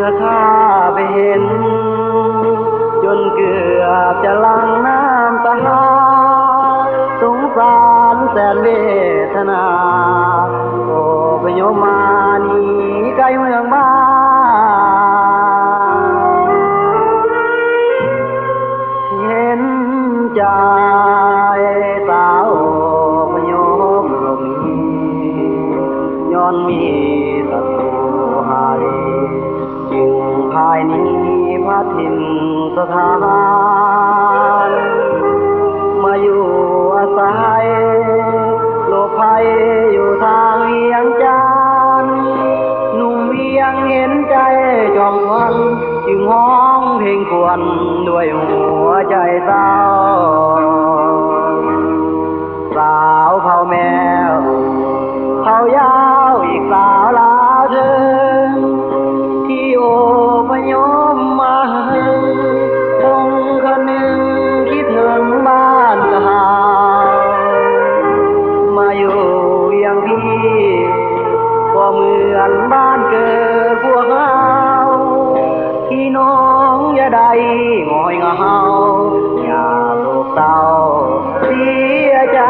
อข้าไปเห็นจนเกือบจะหลั่งน้ำตาสงสารแสนเวทนาโอ้พยมมานี่ไกลเมืองบ้านเห็นใจสาวพยมลงย้อนมีศัตรูหายจึงภายนี้พระถิ่นสถานมาอยู่อาศัยโลกภัยอยู่ทางเวียงจันทน์หนุ่มเวียงเห็นใจจอมควันจึงห้องเพลงครวญด้วยหัวใจเศร้าสาวเผาแมวเผายาวอีกสาวลาเธอที่โอพยมมาคงคนึงคิดถึงบ้านเก่ามาอยู่อย่างพี่ก็เหมือนบ้านเกิดพวกเราพี่น้องอย่าได้งอยเหงาอย่าโศกเศร้าเสียใจ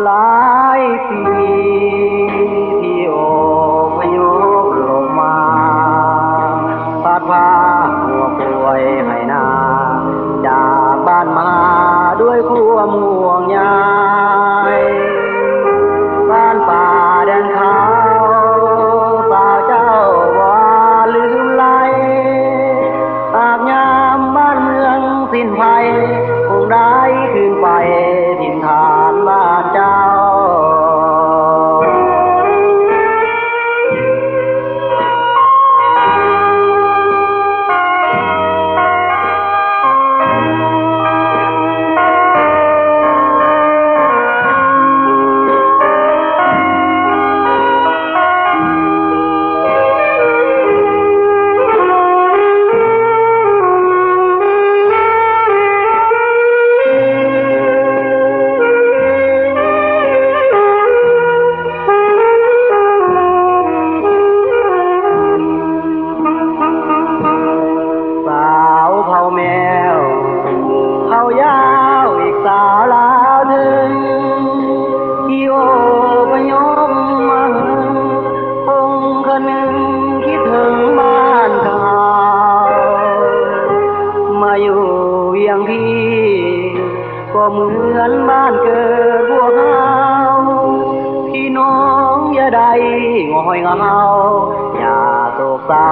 หลายปีที่โอพยพลงมาพัดพาหัวป่วยให้นาจากบ้านมาด้วยความห่วงใยบ้านป่าแดนเขาสาวเจ้าว่าลืมไหลหากยามบ้านเมืองสิ้นภัยคงได้คืนไปถิ่นฐานบ้านเจ้าแมวเผายาวอีกสาวลาวถึงที่โอพยพมาคงคนึงคิดถึงบ้านเก่ามาอยู่เวียงพี่ก็เหมือนบ้านเกิดพวกเราพี่น้องอย่าได้งอยเหงาอย่าโศกเศร้า